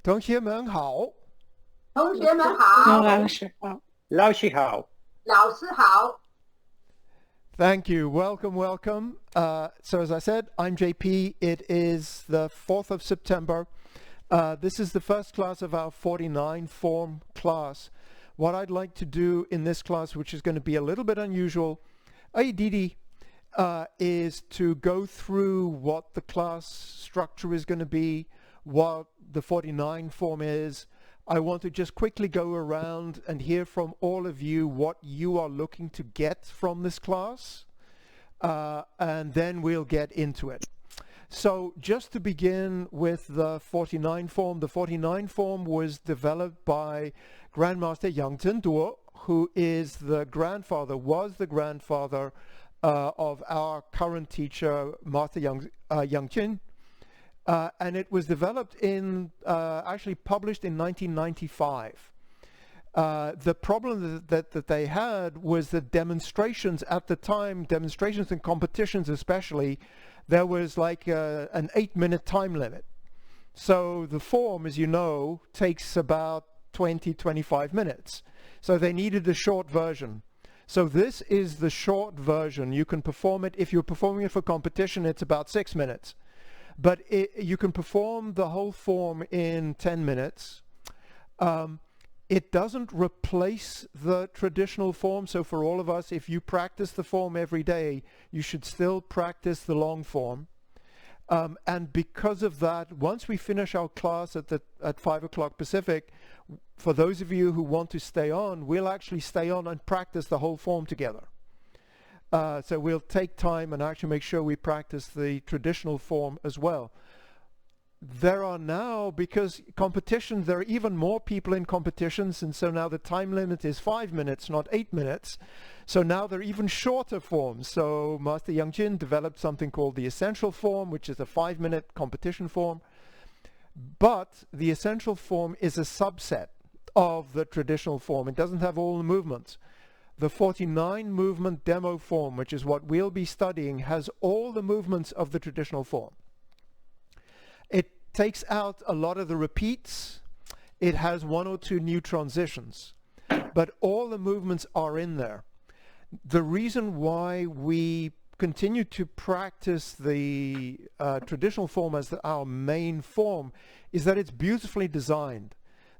同学们好。同学们老好，师好，老师好。老师好。Thank you. Welcome, welcome. So as I said, I'm JP. It is the 4th of September. This is the first class of our 49 form class. What I'd like to do in this class, which is going to be a little bit unusual, is to go through what the class structure is going to be, what the 49 form is. I want to just quickly go around and hear from all of you what you are looking to get from this class, and then we'll get into it. So just to begin with the 49 form, the 49 form was developed by Grandmaster Yang Zhenduo, who is the grandfather, was the grandfather of our current teacher, Master Yang Qin. And it was developed in, actually published in 1995. The problem that they had was the demonstrations at the time, demonstrations and competitions especially, there was like an 8-minute time limit. So the form, as you know, takes about 20-25 minutes. So they needed a short version. So this is the short version. You can perform it, if you're performing it for competition, it's about 6 minutes. But you can perform the whole form in 10 minutes. It doesn't replace the traditional form. So for all of us, if you practice the form every day, you should still practice the long form. And because of that, once we finish our class at 5 o'clock Pacific, for those of you who want to stay on, we'll actually stay on and practice the whole form together. So we'll take time and actually make sure we practice the traditional form as well. There are now, because competitions, there are even more people in competitions, and so now the time limit is 5 minutes, not 8 minutes. So now they're even shorter forms. So Master Yang Jin developed something called the essential form, which is a 5-minute competition form. But the essential form is a subset of the traditional form. It doesn't have all the movements. The 49 movement demo form, which is what we'll be studying, has all the movements of the traditional form. It takes out a lot of the repeats. It has 1 or 2 new transitions, but all the movements are in there. The reason why we continue to practice the traditional form as our main form is that it's beautifully designed.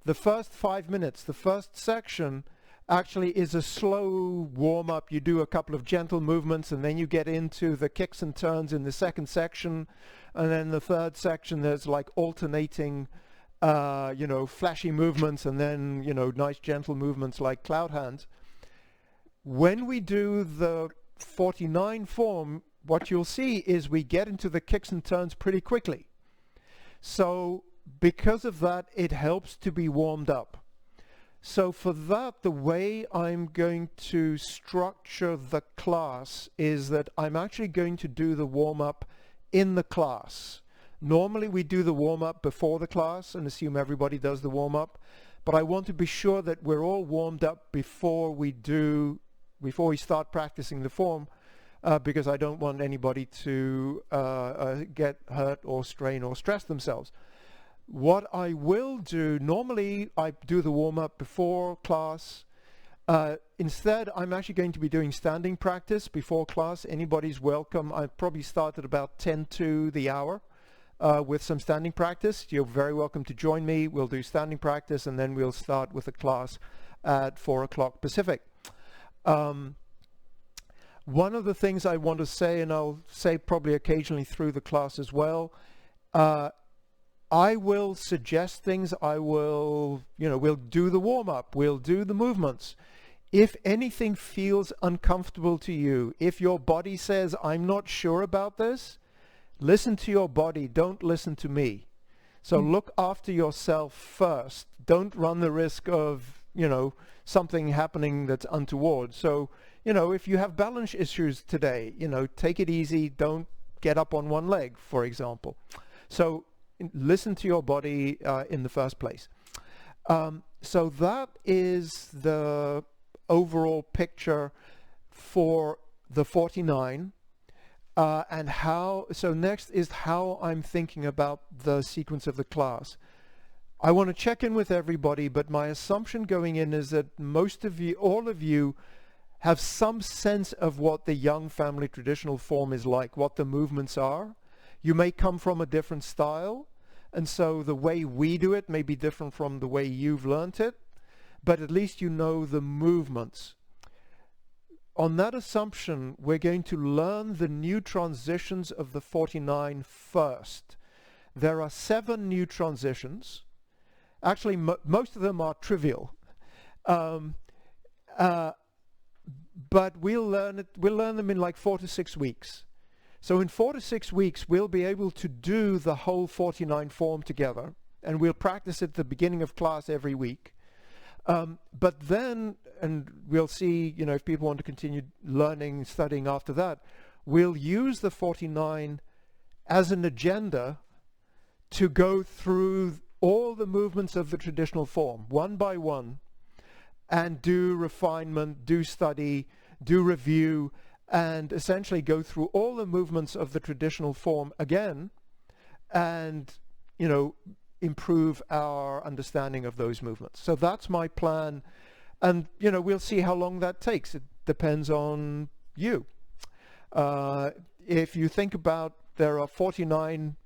The first 5 minutes, the first section, actually is a slow warm-up. You do a couple of gentle movements, and then you get into the kicks and turns in the second section, and then the third section there's like alternating flashy movements, and then nice gentle movements like cloud hands. When we do the 49 form, what you'll see is we get into the kicks and turns pretty quickly. So because of that, it helps to be warmed up. So for that, the way I'm going to structure the class is that I'm actually going to do the warm-up in the class. Normally we do the warm-up before the class and assume everybody does the warm-up, but I want to be sure that we're all warmed up before we start practicing the form, because I don't want anybody to get hurt or strain or stress themselves. What I will do, normally I do the warm-up before class. Instead, I'm actually going to be doing standing practice before class. Anybody's welcome. I probably start at about 10 to the hour with some standing practice. You're very welcome to join me. We'll do standing practice, and then we'll start with the class at 4 o'clock Pacific. One of the things I want to say, and I'll say probably occasionally through the class as well, I will suggest things. We'll do the warm-up, we'll do the movements. If anything feels uncomfortable to you, if your body says, I'm not sure about this, listen to your body, don't listen to me. So look after yourself first. Don't run the risk of, something happening that's untoward. So, if you have balance issues today, take it easy. Don't get up on one leg, for example. So listen to your body in the first place. So that is the overall picture for the 49. So next is how I'm thinking about the sequence of the class. I want to check in with everybody, but my assumption going in is that most of you, all of you, have some sense of what the young family traditional form is like, what the movements are. You may come from a different style, and so the way we do it may be different from the way you've learnt it, but at least you know the movements. On that assumption, we're going to learn the new transitions of the 49 first. There are 7 new transitions. Actually, most of them are trivial. But we'll learn them in like 4 to 6 weeks. So in 4 to 6 weeks, we'll be able to do the whole 49 form together, and we'll practice at the beginning of class every week. But then, and we'll see, you know, if people want to continue learning, studying after that, we'll use the 49 as an agenda to go through all the movements of the traditional form, one by one, and do refinement, do study, do review, and essentially go through all the movements of the traditional form again, and, you know, improve our understanding of those movements. So that's my plan, and, you know, we'll see how long that takes. It depends on you. If you think about, there are 49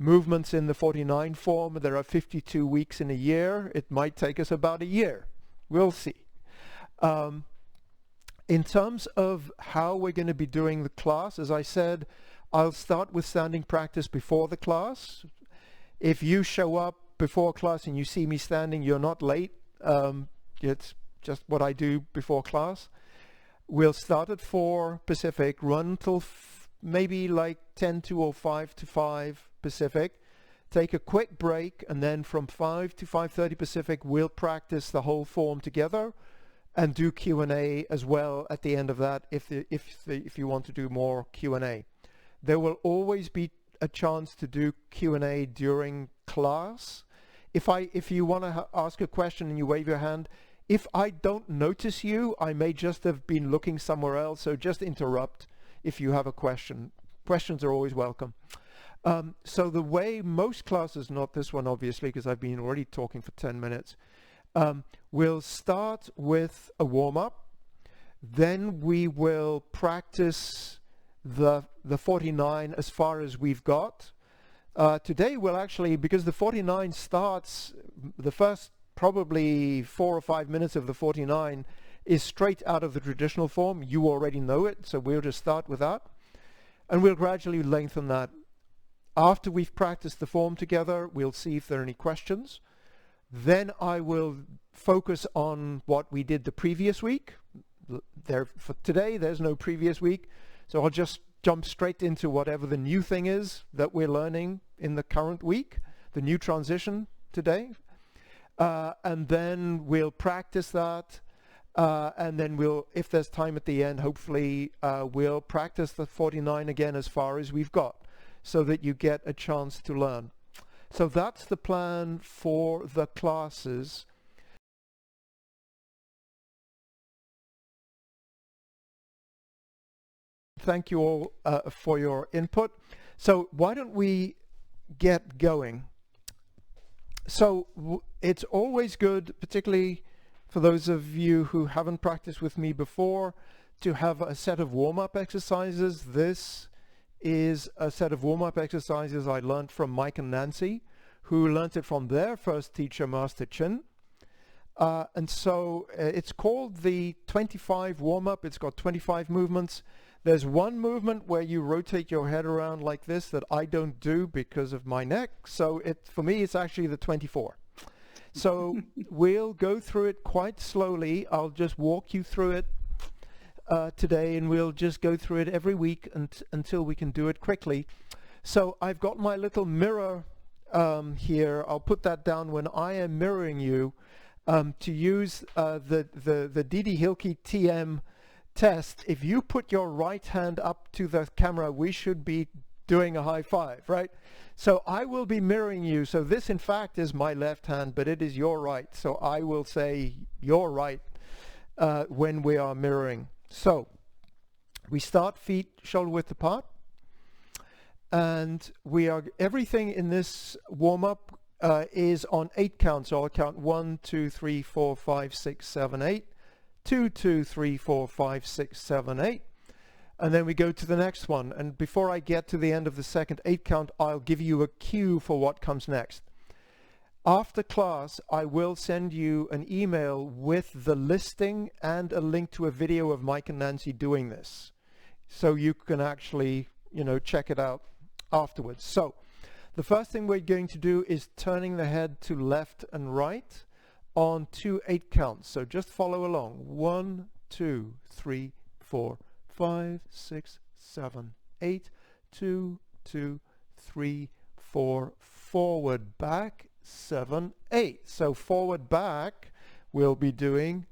movements in the 49 form, there are 52 weeks in a year, it might take us about a year. We'll see. In terms of how we're going to be doing the class, as I said, I'll start with standing practice before the class. If you show up before class and you see me standing, you're not late. It's just what I do before class. We'll start at 4 Pacific, run till maybe like 10 to or 5 to 5 Pacific. Take a quick break, and then from 5 to 5:30 Pacific, we'll practice the whole form together and do Q&A as well at the end of that if you want to do more Q&A. There will always be a chance to do Q&A during class. If you want to ask a question and you wave your hand, if I don't notice you, I may just have been looking somewhere else, so just interrupt if you have a question. Questions are always welcome. So the way most classes, not this one obviously, because I've been already talking for 10 minutes, we'll start with a warm-up, then we will practice the 49 as far as we've got. Today we'll actually, because the 49 starts, the first probably 4 or 5 minutes of the 49 is straight out of the traditional form. You already know it, so we'll just start with that. And we'll gradually lengthen that. After we've practiced the form together, we'll see if there are any questions. Then I will focus on what we did the previous week. For today, there's no previous week, so I'll just jump straight into whatever the new thing is that we're learning in the current week, the new transition today. And then we'll practice that, and then we'll, if there's time at the end, hopefully we'll practice the 49 again as far as we've got, so that you get a chance to learn. So that's the plan for the classes. Thank you all for your input. So why don't we get going? So it's always good, particularly for those of you who haven't practiced with me before, to have a set of warm-up exercises. This is a set of warm-up exercises I learned from Mike and Nancy, who learned it from their first teacher, Master Chin. And so it's called the 25 warm-up. It's got 25 movements. There's one movement where you rotate your head around like this that I don't do because of my neck. So for me, it's actually the 24. So we'll go through it quite slowly. I'll just walk you through it today, and we'll just go through it every week until we can do it quickly. So I've got my little mirror here. I'll put that down when I am mirroring you to use the Didi Hilke TM test. If you put your right hand up to the camera, we should be doing a high five, right? So I will be mirroring you. So this in fact is my left hand, but it is your right. So I will say your right when we are mirroring. So we start feet shoulder width apart, and everything in this warm-up is on 8 counts. So I'll count 1, 2, 3, 4, 5, 6, 7, 8. 2, 2, 3, 4, 5, 6, 7, 8. And then we go to the next one. And before I get to the end of the second 8 count, I'll give you a cue for what comes next. After class, I will send you an email with the listing and a link to a video of Mike and Nancy doing this. So you can actually, check it out afterwards. So the first thing we're going to do is turning the head to left and right on 2 8 counts. So just follow along. 1, 2, 3, 4, 5, 6, 7, 8. 2, 2, 3, 4. Forward, back. 7, 8. So forward, back, we'll be doing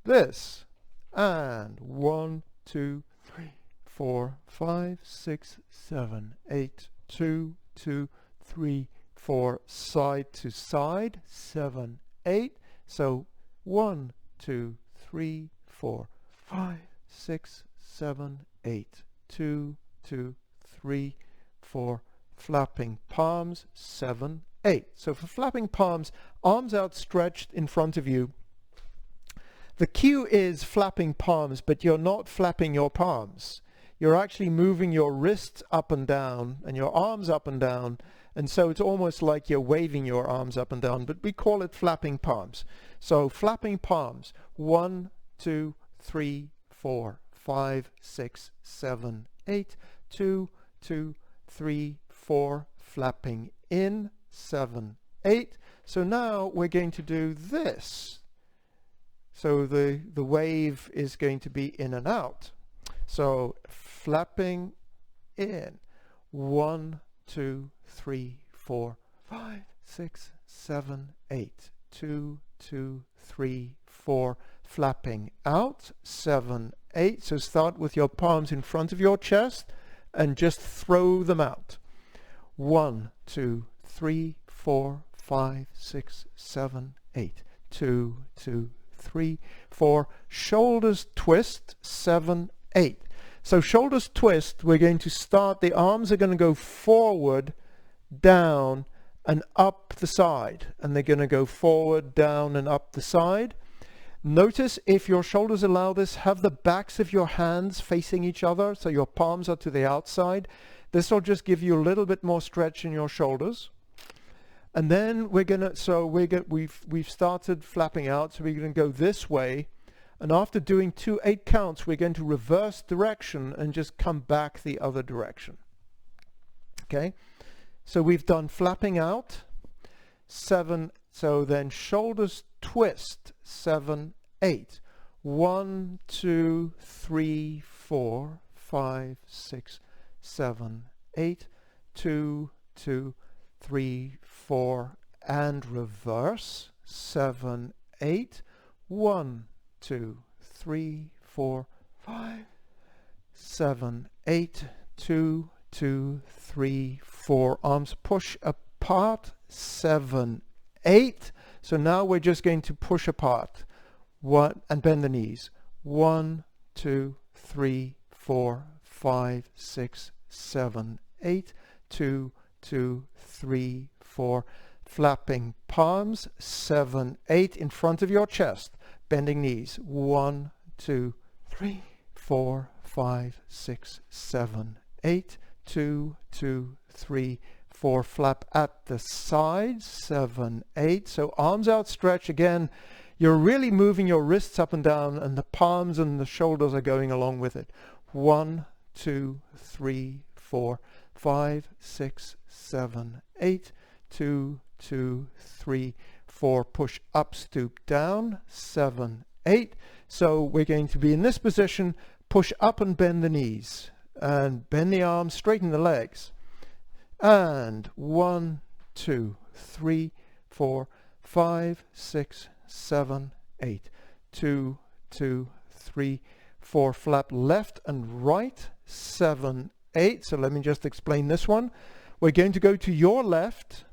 this. And 1, 2, 3, 4, 5, 6, 7, 8. 2, 2, 3, 4. Side to side. 7, 8. So 1, 2, 3, 4, 5, 6, 7, 8. 2, 2, 3, 4. Flapping palms. 7, 8. So for flapping palms, arms outstretched in front of you. The cue is flapping palms, but you're not flapping your palms. You're actually moving your wrists up and down and your arms up and down. And so it's almost like you're waving your arms up and down, but we call it flapping palms. So flapping palms. 1, 2, 3, 4, 5, 6, 7, 8. 2, 2, 3, 4. Flapping in. 7, 8. So now we're going to do this. So the wave is going to be in and out. So flapping in. 1, 2, 3, 4, 5, 6, 7, 8. 2, 2, 3, 4. Flapping out. 7, 8. So start with your palms in front of your chest and just throw them out. 1, 2, 3, 4, 5, 6, 7, 8. 2, 2, 3, 4. Shoulders twist. 7, 8. So shoulders twist, we're going to start, the arms are going to go forward, down, and up the side. And they're going to go forward, down, and up the side. Notice if your shoulders allow this, have the backs of your hands facing each other, so your palms are to the outside. This will just give you a little bit more stretch in your shoulders. And then we're gonna, we've started flapping out, so we're gonna go this way. And after doing 2 8 counts, we're going to reverse direction and just come back the other direction. Okay, so we've done flapping out. 7, so then shoulders twist. 7, 8. 1, 2, 3, 4, 5, 6, 7, 8. 2, 2, 3, 4, and reverse. 7, 8. 1, 2, 3, 4, 5, 7, 8. 2, 2, 3, 4. Arms push apart. 7, 8. So now we're just going to push apart. 1 and bend the knees. 1, 2, 3, 4, 5, 6, 7, 8. 2, 2, 3, 4. Flapping palms. 7, 8 in front of your chest. Bending knees. 1, 2, 3, 4, 5, 6, 7, 8. 2, 2, 3, 4. Flap at the sides. 7, 8. So arms outstretched again. You're really moving your wrists up and down, and the palms and the shoulders are going along with it. 1, 2, 3, 4, 5, 6, 7, 8. 2, 2, 3, 4. Push up, stoop down. 7, 8. So we're going to be in this position. Push up and bend the knees. And bend the arms, straighten the legs. And 1, 2, 3, 4, 5, 6, 7, 8. 2, 2, 3, 4. Flap left and right. 7, 8. So let me just explain this one. We're going to go to your left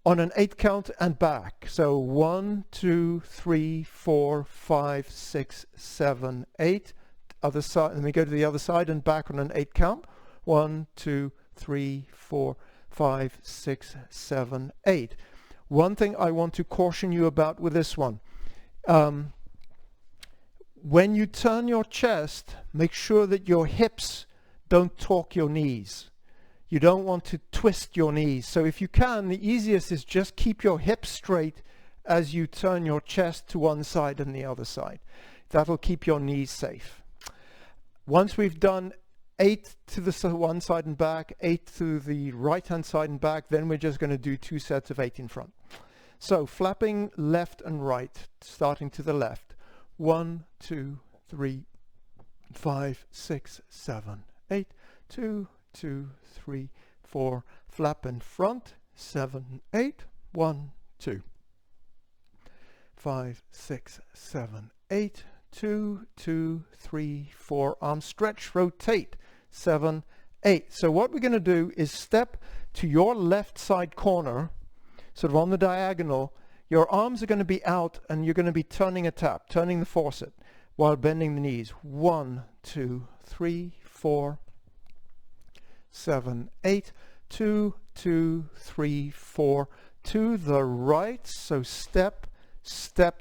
on an 8 count and back. So 1, 2, 3, 4, 5, 6, 7, 8. Other side, and we go to the other side and back on an 8 count. 1, 2, 3, 4, 5, 6, 7, 8. One thing I want to caution you about with this one. When you turn your chest, make sure that your hips don't torque your knees. You don't want to twist your knees. So if you can, the easiest is just keep your hips straight as you turn your chest to one side and the other side. That'll keep your knees safe. Once we've done 8 to the one side and back, 8 to the right hand side and back, then we're just going to do 2 sets of 8 in front. So flapping left and right, starting to the left. 1, 2, 3, 5, 6, 7, 8. 2, 2, 3, 4. Flap in front. 7, 8. 1, 2. 5, 6, 7, 8. 2, 2, 3, 4. Arm stretch, rotate. 7, 8. So what we're going to do is step to your left side corner, sort of on the diagonal. Your arms are going to be out and you're going to be turning a tap, turning the faucet while bending the knees. 1, 2, 3, 4, 7, 8. 2, 2, 3, 4. To the right. So step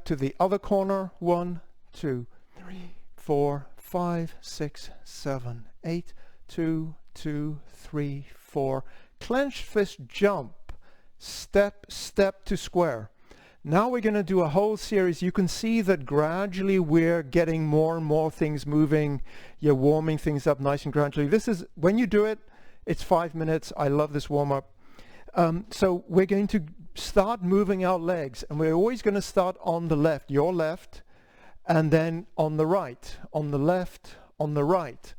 to the other corner. 1, 2, 3, 4, 5, 6, 7, 8. 2, 2, 3, 4. Clenched fist jump. Step to square. Now we're going to do a whole series. You can see that gradually we're getting more and more things moving. You're warming things up nice and gradually. This is, when you do it, it's 5 minutes. I love this warm-up. So we're going to start moving our legs, and we're always going to start on the left, your left, and then on the right, on the left, on the right.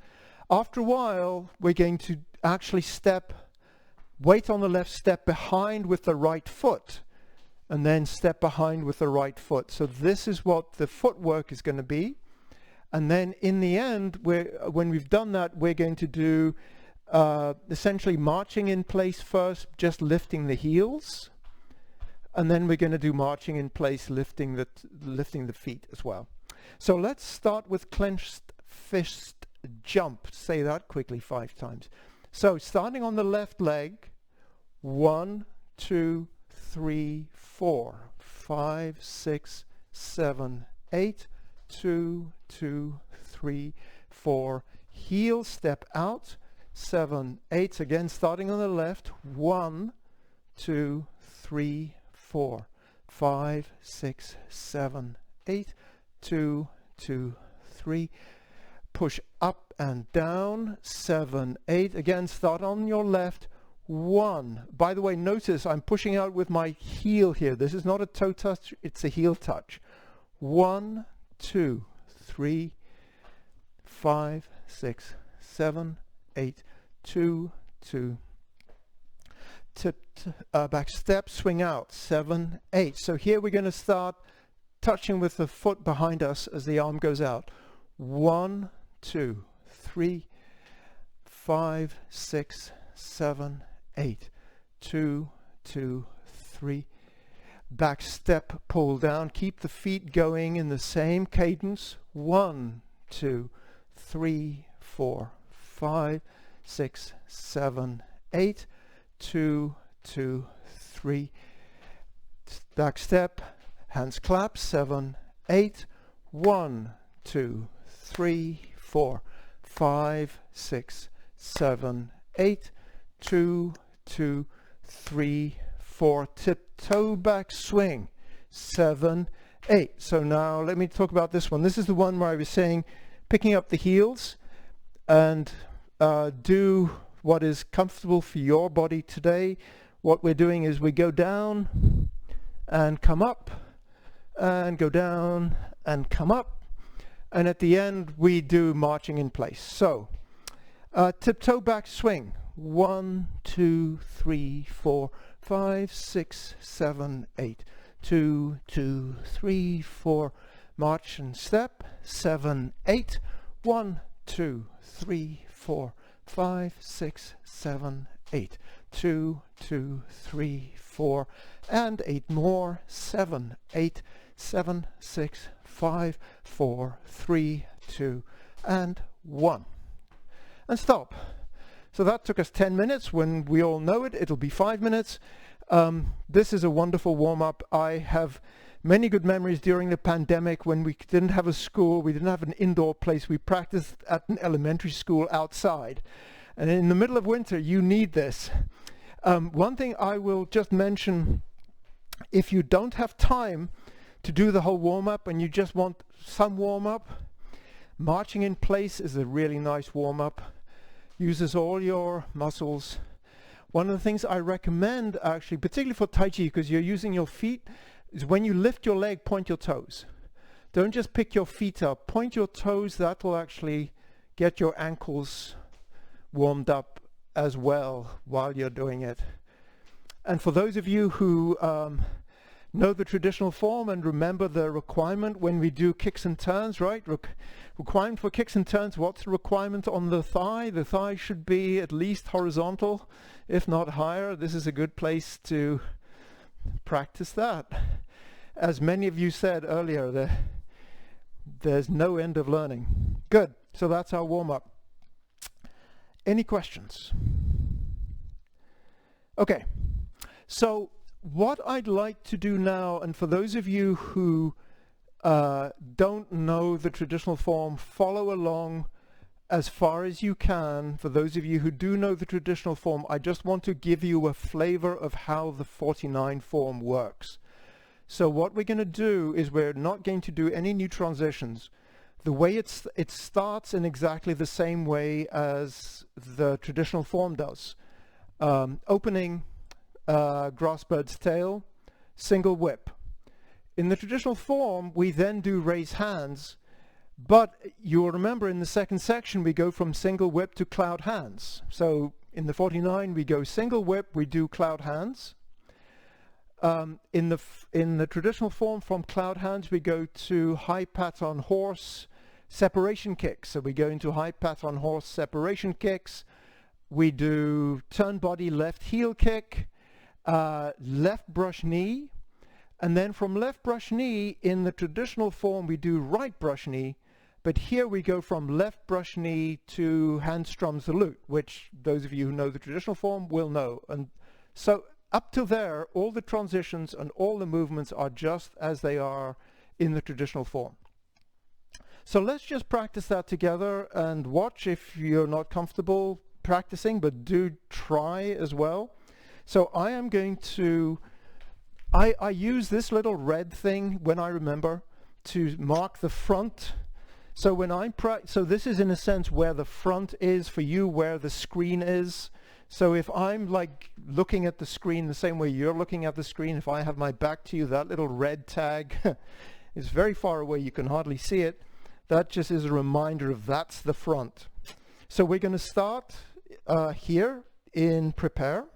After a while, we're going to actually step, weight on the left, step behind with the right foot, and then step behind with the right foot. So this is what the footwork is going to be. And then in the end, when we've done that, we're going to do essentially marching in place first, just lifting the heels. And then we're going to do marching in place, lifting the feet as well. So let's start with clenched fist jump. Say that quickly 5 times. So starting on the left leg, 1, 2, 3, 4, 5, 6, 7, 8. 2, 2, 3, 4. Heel step out. 7, 8. Again, starting on the left. 1, 2, 3, 4, 5, 6, 7, 8. 2, 2, 3. Push up and down. 7, 8. Again, start on your left. 1. By the way, notice I'm pushing out with my heel here. This is not a toe touch, it's a heel touch. 1, 2, 3, 5, 6, 7, 8. 2, 2. Back step, swing out. 7, 8. So here we're going to start touching with the foot behind us as the arm goes out. 1, 2, 3, 5, 6, 7, 8. 2, 2, 3. Back step, pull down. Keep the feet going in the same cadence. 1, 2, 3, 4, 5, 6, 7, 8. 2, 2, 3. Back step, hands clap. 7, 8. 1, 2, 3, 4, 5, 6, 7, 8. 2, 2, 3, 4. Tiptoe back swing. 7, 8. So now let me talk about this one. This is the one where I was saying picking up the heels and do what is comfortable for your body today. What we're doing is we go down and come up and go down and come up, and at the end we do marching in place. So tiptoe back swing. 1, 2, 3, 4, 5, 6, 7, 8. 2, 2, 3, 4. March and step. 7, 8. 1, 2, 3, 4, 5, 6, 7, 8. 2, 2, 3, 4. And 8 more. 7, 8. 7, 6, 5, 4, 3, 2, and 1. And stop. So that took us 10 minutes. When we all know it, it'll be 5 minutes. This is a wonderful warm-up. I have many good memories during the pandemic when we didn't have a school, we didn't have an indoor place. We practiced at an elementary school outside. And in the middle of winter, you need this. One thing I will just mention, if you don't have time to do the whole warm-up and you just want some warm-up, marching in place is a really nice warm-up. Uses all your muscles. One of the things I recommend, actually, particularly for Tai Chi, because you're using your feet, is when you lift your leg, point your toes. Don't just pick your feet up. Point your toes. That will actually get your ankles warmed up as well while you're doing it. And for those of you who know the traditional form and remember the requirement when we do kicks and turns, right? Requirement for kicks and turns, what's the requirement on the thigh? The thigh should be at least horizontal, if not higher. This is a good place to practice that. As many of you said earlier, there's no end of learning. Good. So that's our warm-up. Any questions? Okay. So what I'd like to do now, and for those of you who don't know the traditional form, follow along as far as you can. For those of you who do know the traditional form, I just want to give you a flavor of how the 49 form works. So what we're going to do is we're not going to do any new transitions. The way it starts in exactly the same way as the traditional form does. Opening, grass bird's tail, single whip. In the traditional form, we then do raise hands, but you'll remember in the second section, we go from single whip to cloud hands. So in the 49, we go single whip, we do cloud hands. In the traditional form, from cloud hands, we go to high pat on horse, separation kicks. So we go into high pat on horse, separation kicks. We do turn body, left heel kick, left brush knee. And then from left brush knee, in the traditional form, we do right brush knee. But here we go from left brush knee to hand strums the lute, which those of you who know the traditional form will know. And so up to there, all the transitions and all the movements are just as they are in the traditional form. So let's just practice that together and watch if you're not comfortable practicing, but do try as well. So I am going to, I use this little red thing when I remember to mark the front. So when so this is in a sense where the front is for you, where the screen is. So if I'm like looking at the screen the same way you're looking at the screen, if I have my back to you, that little red tag is very far away, you can hardly see it. That just is a reminder of that's the front. So we're going to start here in prepare.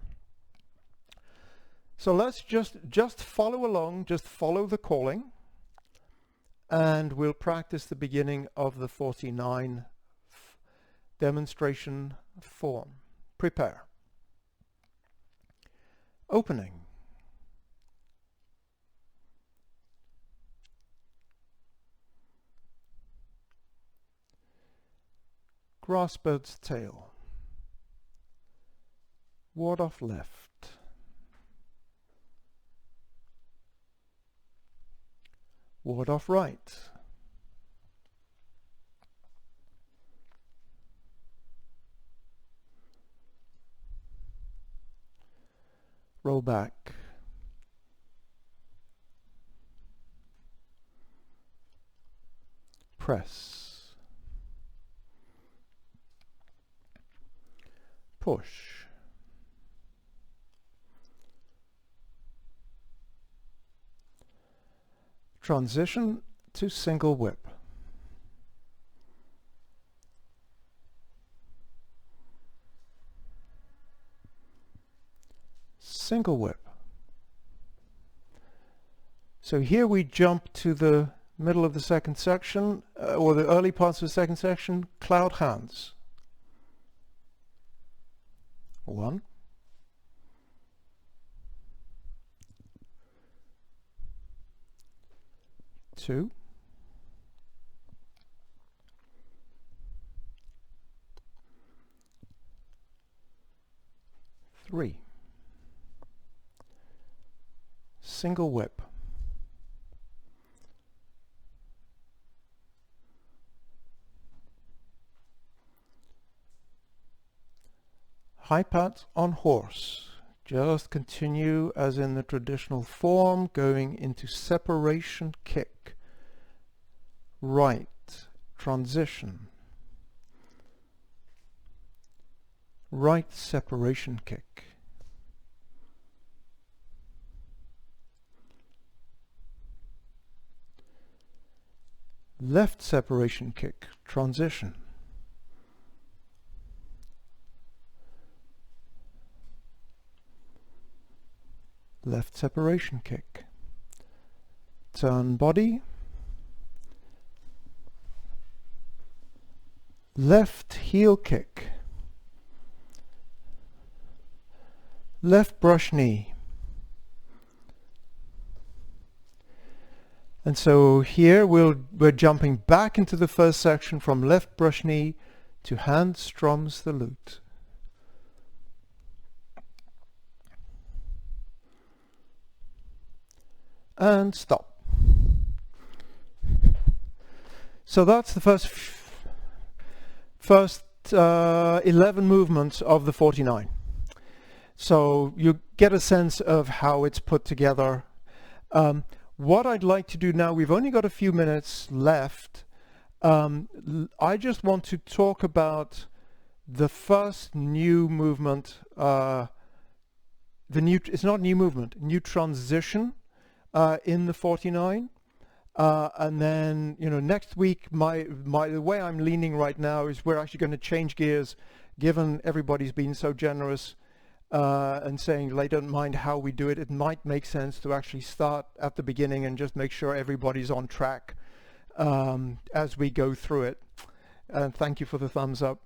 So let's just follow along, just follow the calling. And we'll practice the beginning of the 49 demonstration form. Prepare. Opening. Grass bird's tail. Ward off left. Ward off right. Roll back. Press. Push. Transition to single whip. Single whip. So here we jump to the middle of the second section, or the early parts of the second section, cloud hands. 1. 2. 3. single whip. High pat on horse. Just continue as in the traditional form, going into separation kick. Right, transition. Right separation kick. Left separation kick, transition. Left separation kick. Turn body. Left heel kick. Left brush knee. And so here we're jumping back into the first section from left brush knee to hand strums the lute. And stop. So that's the first 11 movements of the 49. So you get a sense of how it's put together. What I'd like to do now, we've only got a few minutes left. I just want to talk about the first new movement, it's not new movement, new transition in the 49. And then, next week, the way I'm leaning right now is we're actually going to change gears, given everybody's been so generous and saying they don't mind how we do it. It might make sense to actually start at the beginning and just make sure everybody's on track as we go through it. And thank you for the thumbs up.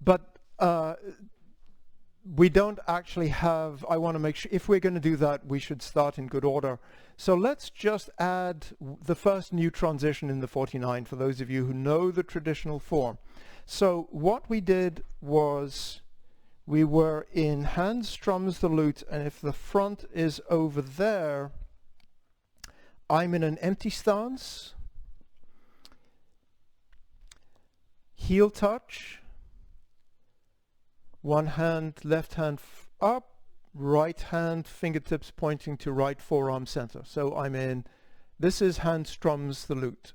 But we don't actually have, I want to make sure, if we're going to do that, we should start in good order. So let's just add the first new transition in the 49 for those of you who know the traditional form. So what we did was we were in hand strums the lute, and if the front is over there, I'm in an empty stance, heel touch, one hand, left hand up, right hand, fingertips pointing to right forearm center. So I'm in, this is hand strums the lute.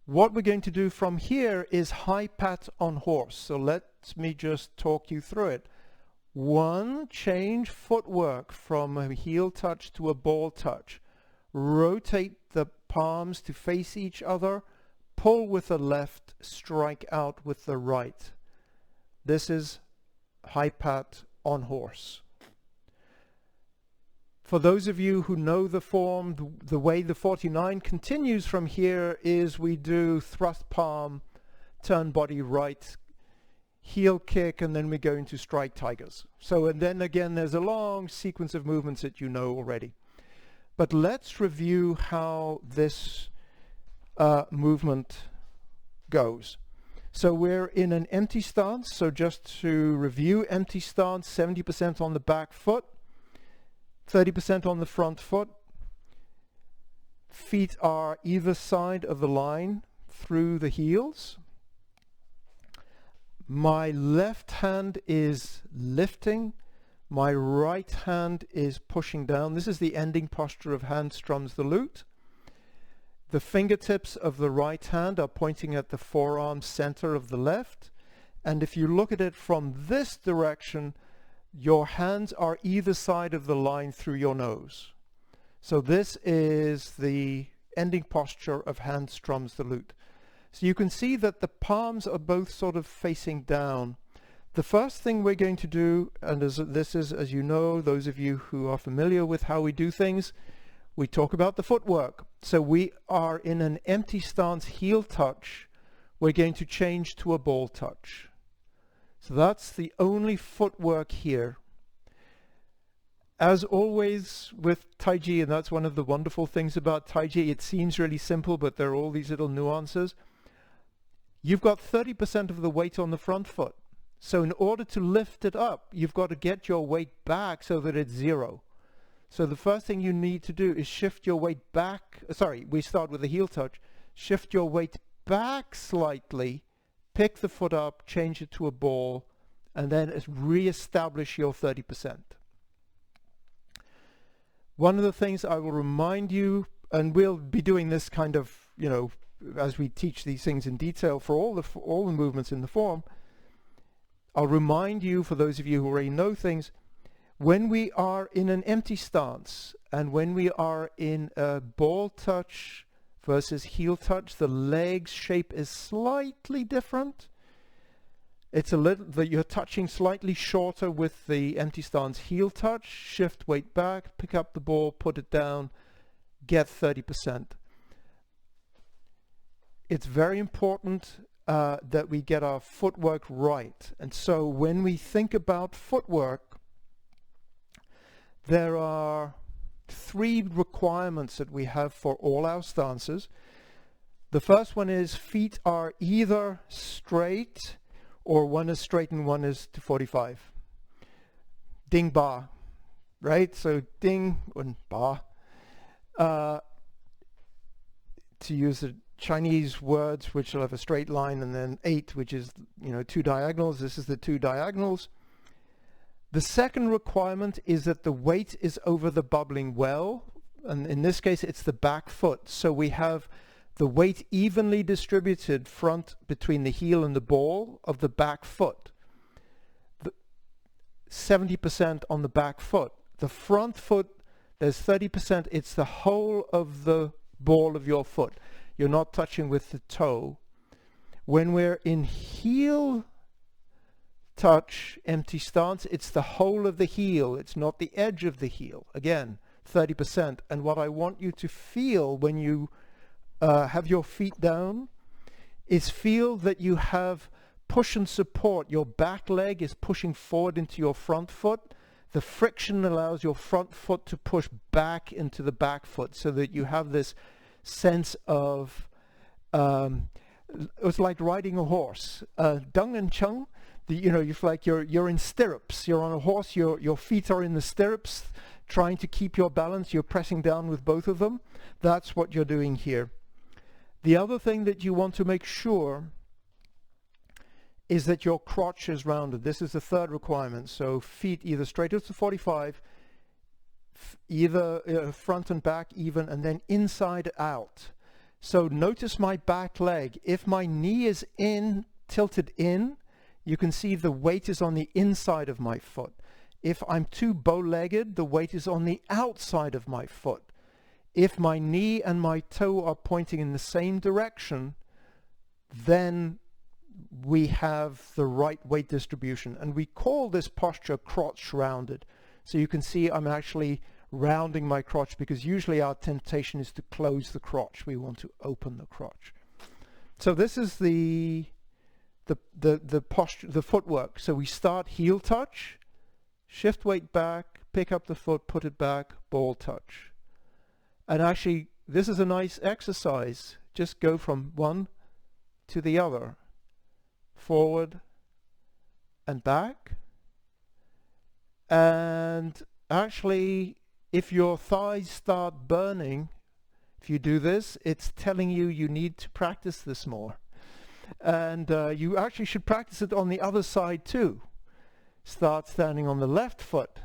What we're going to do from here is high pat on horse. So let me just talk you through it. One, change footwork from a heel touch to a ball touch. Rotate the palms to face each other. Pull with the left, strike out with the right. This is high pat on horse. For those of you who know the form, the way the 49 continues from here is we do thrust palm, turn body right, heel kick, and then we go into strike tigers. So, and then again, there's a long sequence of movements that you know already. But let's review how this movement goes. So we're in an empty stance. So just to review, empty stance, 70% on the back foot, 30% on the front foot. Feet are either side of the line through the heels. My left hand is lifting. My right hand is pushing down. This is the ending posture of hand strums the lute. The fingertips of the right hand are pointing at the forearm center of the left. And if you look at it from this direction, your hands are either side of the line through your nose. So this is the ending posture of hand strums the lute. So you can see that the palms are both sort of facing down. The first thing we're going to do, and this is, as you know, those of you who are familiar with how we do things, we talk about the footwork. So we are in an empty stance heel touch. We're going to change to a ball touch. So that's the only footwork here. As always with Tai Chi, and that's one of the wonderful things about Tai Chi, it seems really simple, but there are all these little nuances. You've got 30% of the weight on the front foot. So in order to lift it up, you've got to get your weight back so that it's zero. So the first thing you need to do is shift your weight back. Sorry, we start with the heel touch. Shift your weight back slightly, pick the foot up, change it to a ball, and then re-establish your 30%. One of the things I will remind you, and we'll be doing this kind of, you know, as we teach these things in detail for all the movements in the form, I'll remind you, for those of you who already know things, when we are in an empty stance and when we are in a ball touch versus heel touch, the leg's shape is slightly different. It's a little that you're touching slightly shorter with the empty stance heel touch. Shift weight back, pick up the ball, put it down, get 30%. It's very important that we get our footwork right. And so when we think about footwork, there are 3 requirements that we have for all our stances. The first one is feet are either straight, or one is straight and one is to 45. Ding ba, right? So ding and ba. To use the Chinese words, which will have a straight line, and then 8, which is, you know, 2 diagonals. This is the 2 diagonals. The second requirement is that the weight is over the bubbling well, and in this case it's the back foot. So we have the weight evenly distributed front between the heel and the ball of the back foot. 70% on the back foot. The front foot, there's 30%. It's the whole of the ball of your foot. You're not touching with the toe. When we're in heel touch, empty stance, it's the whole of the heel. It's not the edge of the heel. Again, 30%. And what I want you to feel when you have your feet down is feel that you have push and support. Your back leg is pushing forward into your front foot. The friction allows your front foot to push back into the back foot, so that you have this sense of it's like riding a horse. Dung and chung, you know, you feel like you're in stirrups. You're on a horse. Your feet are in the stirrups, trying to keep your balance. You're pressing down with both of them. That's what you're doing here. The other thing that you want to make sure is that your crotch is rounded. This is the third requirement. So feet either straight to 45, either front and back even, and then inside out. So notice my back leg. If my knee is tilted in, you can see the weight is on the inside of my foot. If I'm too bow-legged, the weight is on the outside of my foot. If my knee and my toe are pointing in the same direction, then we have the right weight distribution. And we call this posture crotch rounded. So you can see I'm actually rounding my crotch, because usually our temptation is to close the crotch. We want to open the crotch. So this is the posture, the footwork. So we start heel touch, shift weight back, pick up the foot, put it back, ball touch. And actually, this is a nice exercise. Just go from one to the other, forward and back. And actually, if your thighs start burning, if you do this, it's telling you you need to practice this more. And you actually should practice it on the other side too. Start standing on the left foot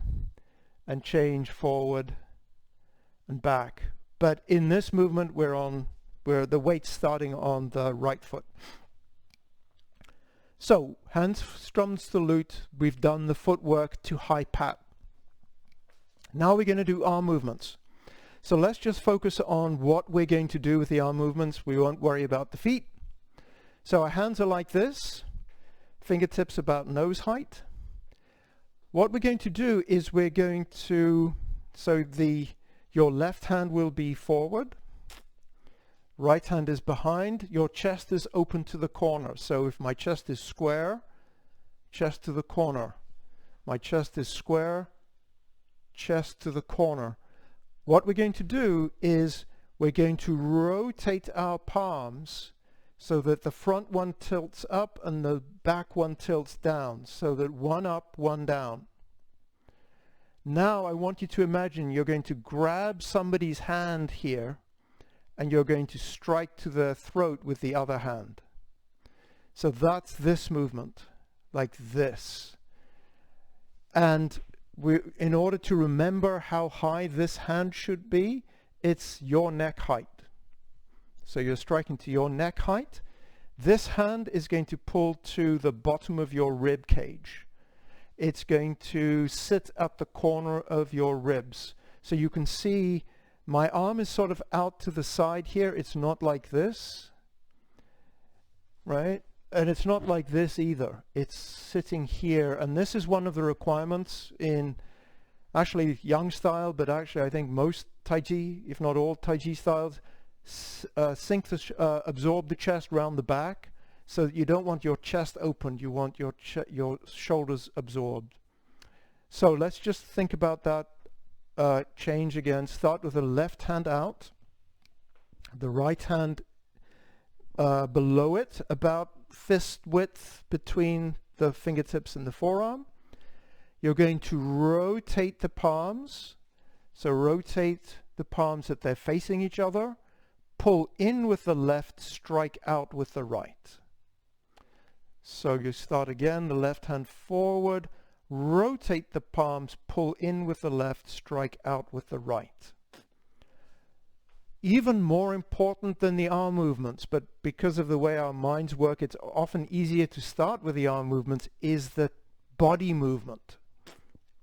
and change forward and back. But in this movement, we're the weight's starting on the right foot. So, hands strums the lute. We've done the footwork to high pat. Now we're going to do arm movements. So let's just focus on what we're going to do with the arm movements. We won't worry about the feet. So our hands are like this, fingertips about nose height. What we're going to do is we're going to, your left hand will be forward, right hand is behind, your chest is open to the corner. So if my chest is square, chest to the corner. My chest is square, chest to the corner. What we're going to do is we're going to rotate our palms so that the front one tilts up and the back one tilts down, so that one up, one down. Now I want you to imagine you're going to grab somebody's hand here and you're going to strike to their throat with the other hand. So that's this movement, like this. And in order to remember how high this hand should be, it's your neck height. So you're striking to your neck height. This hand is going to pull to the bottom of your rib cage. It's going to sit at the corner of your ribs. So you can see my arm is sort of out to the side here. It's not like this, right? And it's not like this either. It's sitting here. And this is one of the requirements in actually Yang style, but actually I think most Tai Chi, if not all Tai Chi styles, absorb the chest round the back, so that you don't want your chest opened, you want your shoulders absorbed. So let's just think about that change again. Start with the left hand out, the right hand below it, about fist width between the fingertips and the forearm. You're going to rotate the palms, so rotate the palms that they're facing each other. Pull in with the left, strike out with the right. So you start again, the left hand forward, rotate the palms, pull in with the left, strike out with the right. Even more important than the arm movements, but because of the way our minds work, it's often easier to start with the arm movements, is the body movement.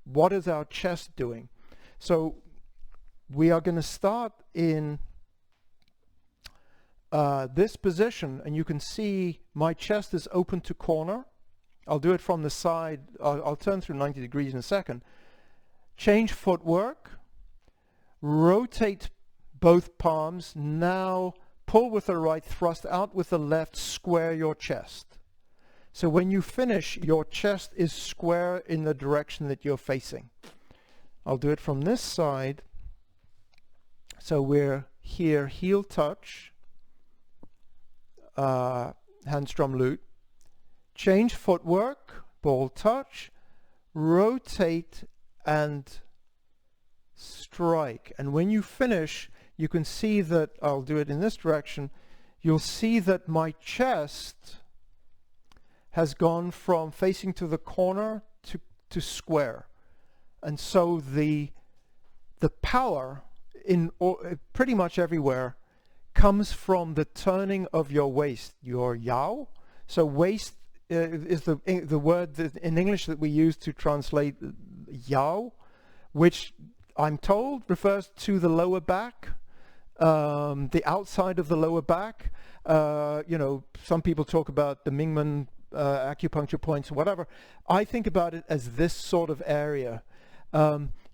What is our chest doing? So we are going to start in this position, and you can see my chest is open to corner. I'll do it from the side. I'll turn through 90 degrees in a second. Change footwork. Rotate both palms. Now pull with the right, thrust out with the left, square your chest. So when you finish, your chest is square in the direction that you're facing. I'll do it from this side. So we're here, heel touch. Hand strum lute, change footwork, ball touch, rotate and strike. And when you finish, you can see that, I'll do it in this direction, you'll see that my chest has gone from facing to the corner to square. And so the power in pretty much everywhere comes from the turning of your waist, your yao. So waist is the word that in English that we use to translate yao, which I'm told refers to the lower back, the outside of the lower back. You know, some people talk about the Mingmen acupuncture points or whatever. I think about it as this sort of area.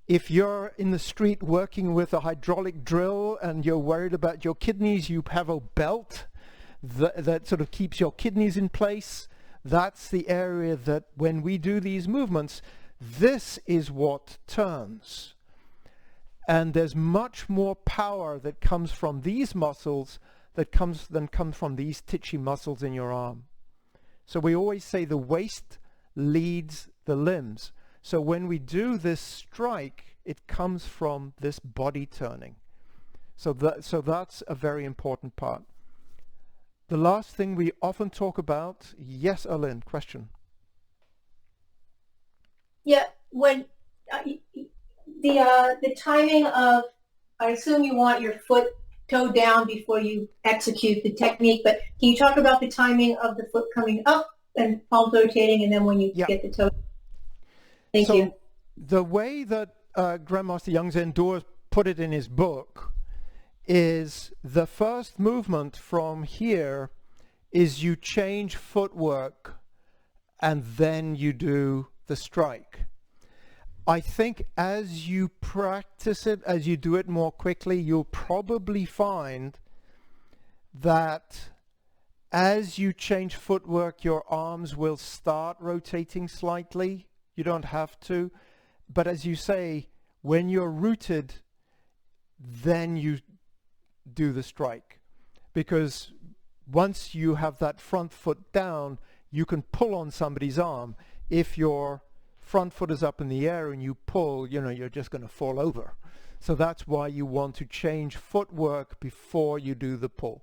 If you're in the street working with a hydraulic drill and you're worried about your kidneys, you have a belt that sort of keeps your kidneys in place. That's the area that when we do these movements, this is what turns. And there's much more power that comes from these muscles than comes from these titchy muscles in your arm. So we always say the waist leads the limbs. So when we do this strike, it comes from this body turning. So that's a very important part. The last thing we often talk about, yes, Alin, question. Yeah, when the timing of, I assume you want your foot toe down before you execute the technique, but can you talk about the timing of the foot coming up and palms rotating, and then when you get the toe? Thank you. The way that Grandmaster Yang Zen Duo put it in his book is the first movement from here is you change footwork and then you do the strike. I think as you practice it, as you do it more quickly, you'll probably find that as you change footwork, your arms will start rotating slightly. You don't have to. But as you say, when you're rooted, then you do the strike. Because once you have that front foot down, you can pull on somebody's arm. If your front foot is up in the air and you pull, you know, you're just going to fall over. So that's why you want to change footwork before you do the pull.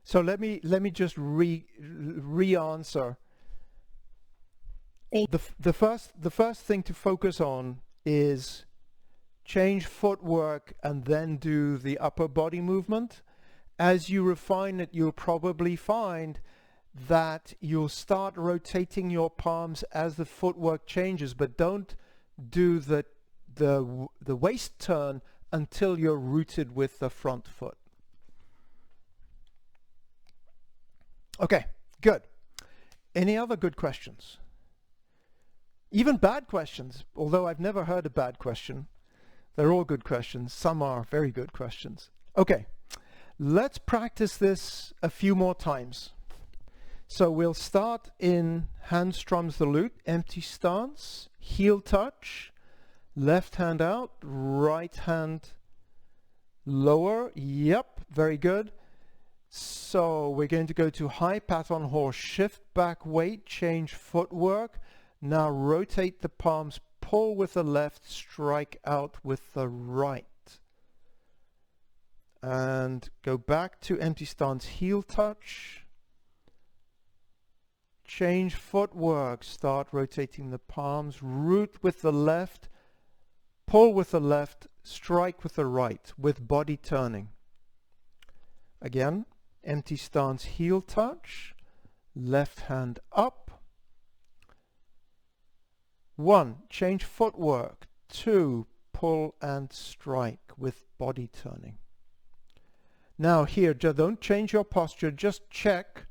So let me just re-answer. The first thing to focus on is change footwork and then do the upper body movement. As you refine it, you'll probably find that you'll start rotating your palms as the footwork changes, but don't do the waist turn until you're rooted with the front foot. Okay, good. Any other good questions? Even bad questions, although I've never heard a bad question. They're all good questions. Some are very good questions. Okay, let's practice this a few more times. So we'll start in hand strums the lute, empty stance, heel touch, left hand out, right hand lower. Yep, very good. So we're going to go to high pat on horse, shift back weight, change footwork. Now rotate the palms, pull with the left, strike out with the right. And go back to empty stance, heel touch. Change footwork, start rotating the palms, root with the left, pull with the left, strike with the right, with body turning. Again, empty stance, heel touch, left hand up. 1, change footwork. 2, pull and strike with body turning. Now here, don't change your posture, just check,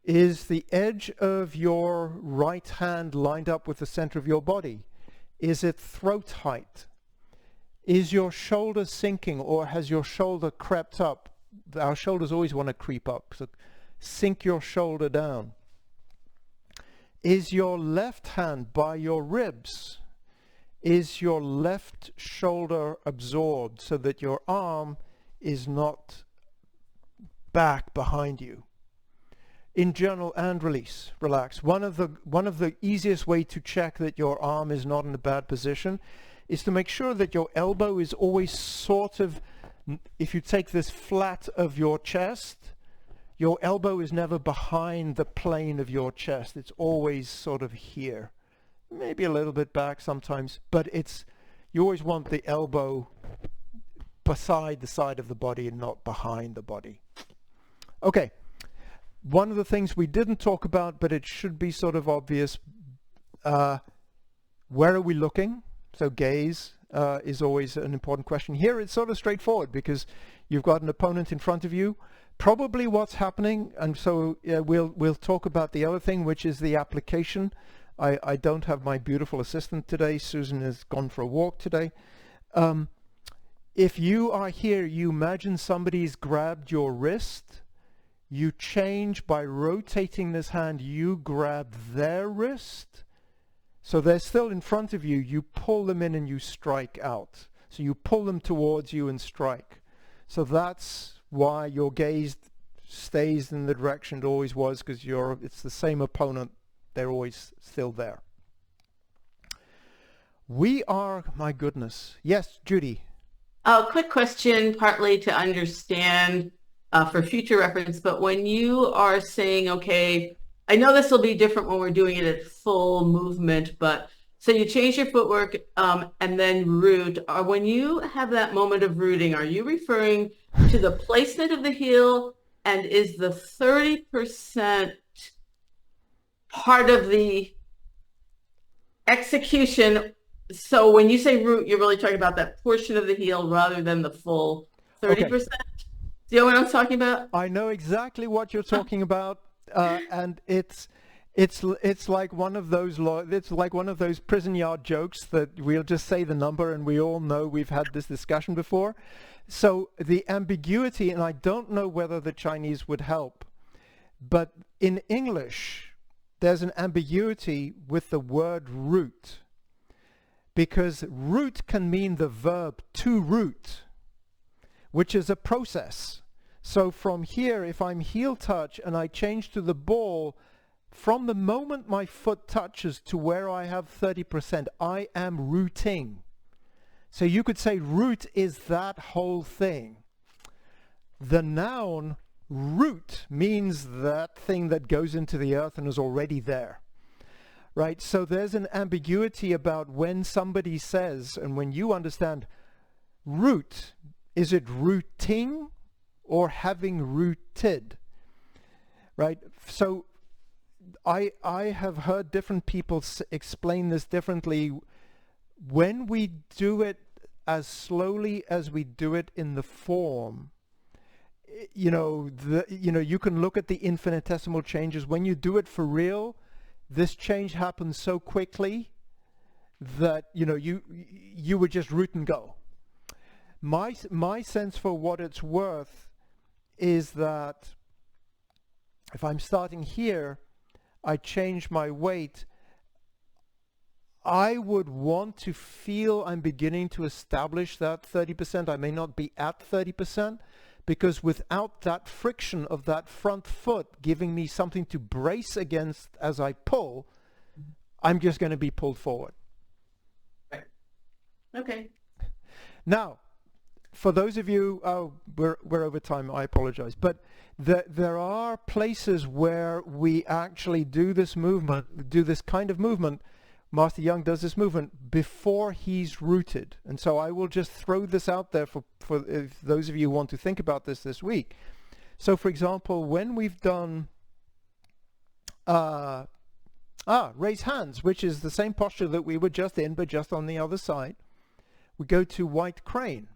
is the edge of your right hand lined up with the center of your body? Is it throat height? Is your shoulder sinking, or has your shoulder crept up? Our shoulders always want to creep up, so sink your shoulder down. Is your left hand by your ribs? Is your left shoulder absorbed so that your arm is not back behind you? In general, and release, relax. One of the easiest way to check that your arm is not in a bad position is to make sure that your elbow is always sort of, if you take this flat of your chest, your elbow is never behind the plane of your chest. It's always sort of here. Maybe a little bit back sometimes, but you always want the elbow beside the side of the body and not behind the body. Okay, one of the things we didn't talk about, but it should be sort of obvious, where are we looking? So gaze is always an important question. Here it's sort of straightforward because you've got an opponent in front of you. Probably what's happening, and so we'll talk about the other thing, which is the application. I don't have my beautiful assistant today. Susan has gone for a walk today. If you are here, you imagine somebody's grabbed your wrist. You change by rotating this hand. You grab their wrist. So they're still in front of you. You pull them in and you strike out. So you pull them towards you and strike. So that's why your gaze stays in the direction it always was, because it's the same opponent. They're always still there. We are, my goodness. Yes, Judy. Quick question, partly to understand for future reference, but when you are saying, okay, I know this will be different when we're doing it at full movement, but so you change your footwork and then root. When you have that moment of rooting, are you referring to the placement of the heel, and is the 30% part of the execution? So when you say root, you're really talking about that portion of the heel rather than the full 30%? Okay. Do you know what I'm talking about? I know exactly what you're talking about, and it's like one of those prison yard jokes that we'll just say the number, and we all know we've had this discussion before. So the ambiguity, and I don't know whether the Chinese would help, but in English there's an ambiguity with the word root, because root can mean the verb to root, which is a process. So from here, if I'm heel touch and I change to the ball, From the moment my foot touches to where I have 30%, I am rooting. So you could say root is that whole thing. The noun root means that thing that goes into the earth and is already there. Right? So there's an ambiguity about when somebody says, and when you understand root, is it rooting or having rooted? Right? So I have heard different people explain this differently. When we do it as slowly as we do it in the form, you can look at the infinitesimal changes. When you do it for real, this change happens so quickly that you would just root and go. My sense, for what it's worth, is that if I'm starting here, I change my weight, I would want to feel I'm beginning to establish that 30%. I may not be at 30%, because without that friction of that front foot giving me something to brace against as I pull, I'm just going to be pulled forward. Okay. Now, for those of you, we're over time, I apologize, but there are places where we actually do this movement, do this kind of movement. Master Young does this movement before he's rooted. And so I will just throw this out there for if those of you who want to think about this week. So for example, when we've done raise hands, which is the same posture that we were just in, but just on the other side, we go to white crane.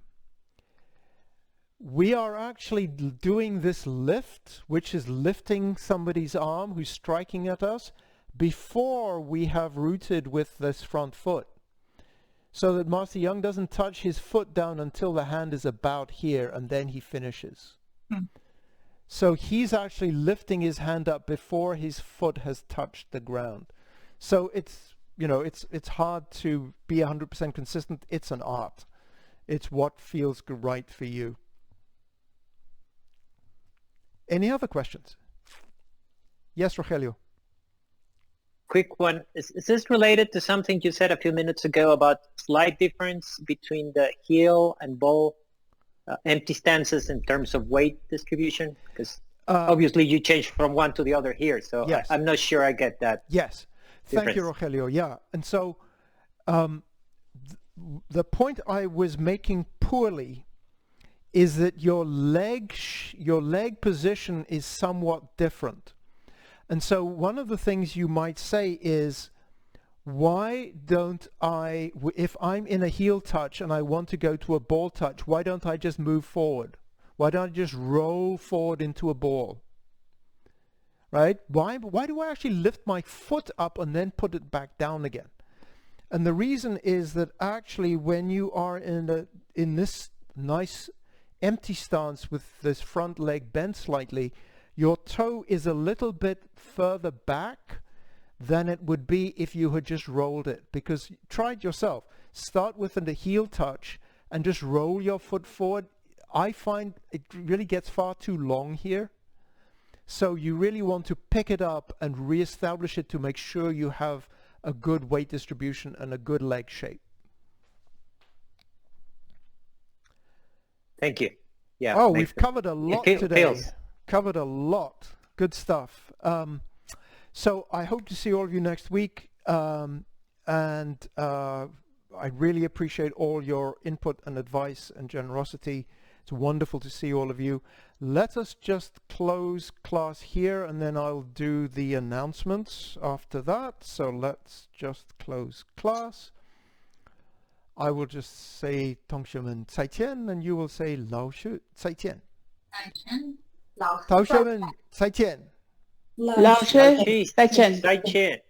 We are actually doing this lift, which is lifting somebody's arm who's striking at us, before we have rooted with this front foot, so that Master Young doesn't touch his foot down until the hand is about here, and then he finishes. So he's actually lifting his hand up before his foot has touched the ground. So it's hard to be 100% consistent. It's an art. It's what feels right for you. Any other questions? Yes, Rogelio. Quick one. Is this related to something you said a few minutes ago about slight difference between the heel and ball empty stances in terms of weight distribution? Because obviously you changed from one to the other here, so yes. I'm not sure I get that. Yes. Thank you, Rogelio. Yeah. And so the point I was making poorly is that your leg position is somewhat different. And so one of the things you might say is, why don't I, if I'm in a heel touch and I want to go to a ball touch, why don't I just move forward? Why don't I just roll forward into a ball? Right? Why do I actually lift my foot up and then put it back down again? And the reason is that actually when you are in this nice empty stance with this front leg bent slightly, your toe is a little bit further back than it would be if you had just rolled it. Because try it yourself. Start with a heel touch and just roll your foot forward. I find it really gets far too long here. So you really want to pick it up and reestablish it to make sure you have a good weight distribution and a good leg shape. Thank you. Yeah. Oh, we've covered a lot today. Covered a lot. Good stuff. So I hope to see all of you next week. And I really appreciate all your input and advice and generosity. It's wonderful to see all of you. Let us just close class here, and then I'll do the announcements after that. So let's just close class. I will just say 同学们再见, and you will say 老师再见. 同学们再见. 老师再见。再见。